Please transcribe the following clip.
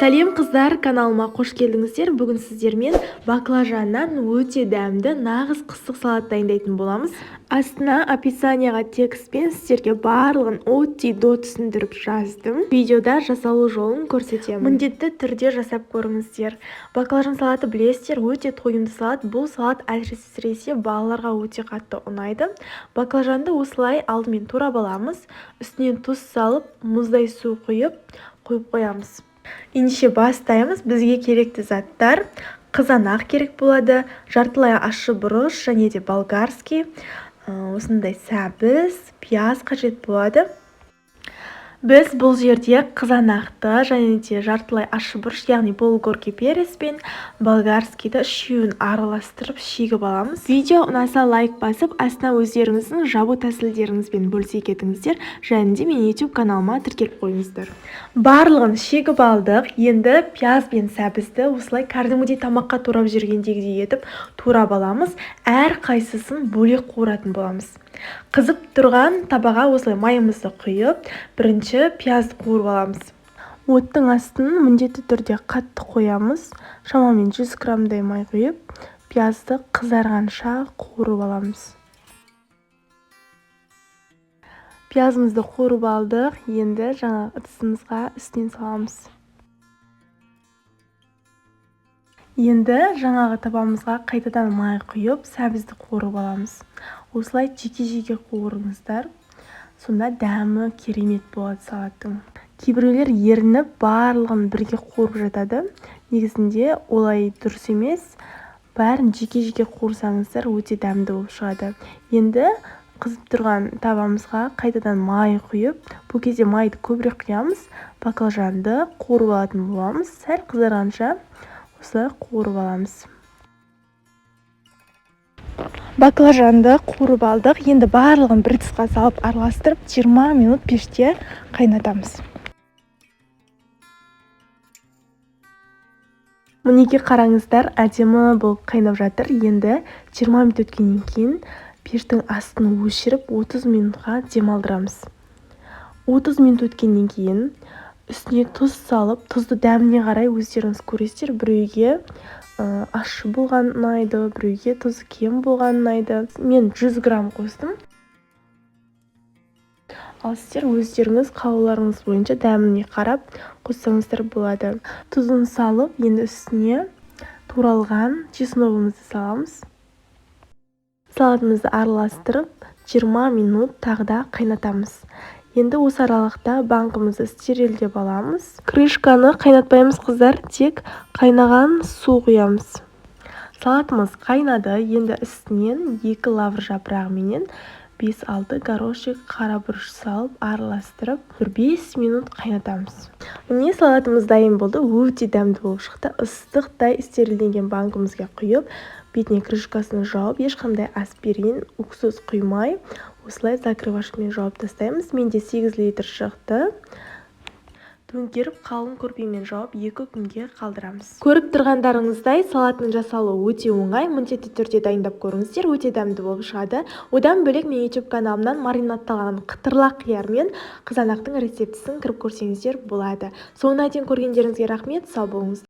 Сәлем қыздар, каналыма қош келдіңіздер. Бүгін сіздермен баклажаннан өте дәмді нағыз қыстық салат дайындайтын боламыз. Астына описанияға текстпен сіздерге барлығын от-до түсіндіріп жаздым. Видеода жасалу жолын көрсетемін. Міндетті түрде жасап көріңіздер. Баклажан салаты білесіздер, өте тойымды салат. Бұл салат әсіресе балаларға өте қатты ұнайды. Баклажанды осылай алдымен турап аламыз. Үстінен тұз салып, мұздай су қойып қоямыз. Ендеше бастаймыз. Бізге керекті заттар: қызанақ керек болады, жартылай ащы бұрыш және де болгарский, осындай сәбіз, пияз қажет болады. Біз бұл жерде қызанақты және де жартылай ащы бұрыш, яғни болгоркий перец пен болгарскийді үшеуін араластырып шегіп аламыз. Видео ұнаса лайк басып, астына өздеріңіздің жабу тәсілдеріңізбен бөлісе кетіңіздер, және де мен YouTube каналыма тіркеліп қойыңыздар. Барлығын шегіп алдық. Енді пияз бен сәбізді осылай кәдімгідей тамаққа турап жүргендегідей етіп турап аламыз. Әр қайсысын бөлек қуыратын боламыз. Қызып тұрған табаға осылай майымызды құйып, бірінші пиязды қуырып аламыз. Оттың астын міндетті түрде қатты қоямыз. Шамамен 100 граммдай май құйып, пиязды қызарғанша қуырып аламыз. Пиязымызды қуырып алдық. Енді жаңа ыдысымызға үстінен саламыз. Енді жаңағы табамызға қайтадан май құйып, сәбізді қуырып аламыз. Осылай жеке-жеке қуырыңыздар. Сонда дәмі керемет болады салаттың. Кейбіреулер ерініп, барлығын бірге қуырып жатады. Негізінде олай дұрыс емес. Бәрін жеке-жеке қуырсаңыздар өте дәмді болып шығады. Енді қызып тұрған табамызға қайтадан май құйып, бұл кезде майды көбірек құямыз. Баклажанды қуырып алатын боламыз. Сәл қызарғанша осылай қуырып аламыз. Баклажанды қуырып алдық. Енді барлығын бір ыдысқа салып араластырып 20 минут пеште қайнатамыз. Мінеке қараңыздар, әдемі болып қайнап жатыр. Енді 20 минут өткеннен кейін пештің астын өшіріп 30 минутқа демалдырамыз. 30 минут өткеннен кейін үстіне тұз салып, тұзды дәміне қарай өздеріңіз көресіздер. Біреуге ащы болған ұнайды, біреуге тұзы кем болған ұнайды. Мен 100 грамм қостым. Ал сіздер өздеріңіз қалауларыңыз бойынша дәміне қарап қоссаңыздар болады. Тұзын салып, енді үстіне туралған чесногымызды саламыз. Салатымызды араластырып 20 минут тағы да қайнатамыз. Енді осы аралықта банкымызды стерильдеп аламыз. Крышканы қайнатпаймыз қыздар, тек қайнаған су құямыз. Салатымыз қайнады. Енді үстінен 2 лавр жапырағыменен 5-6 горошек қара бұрыш салып араластырып 5 минут қайнатамыз. Міне салатымыз дайын болды. Өте дәмді болып шықты. Ыстықтай стерильденген банкымызға құйып, бетіне крышкасын жауып, ешқандай аспирин, уксус құймай, осылай закрывашымен жауып тастаймыз. Менде 8 литр шықты. Төңкеріп, қалың көрпемен жауып 2 күнге қалдырамыз. Көріп тұрғандарыңыздай, салаттың жасалуы өте оңай. Міндетті түрде дайындап көріңіздер, өте дәмді болып шығады. Одан бөлек мен YouTube каналымнан маринадталған қытырлақ қияр мен қызанақтың рецептісін кіріп көрсеңіздер болады. Соңына дейін көргендеріңізге рахмет, сау болыңыз.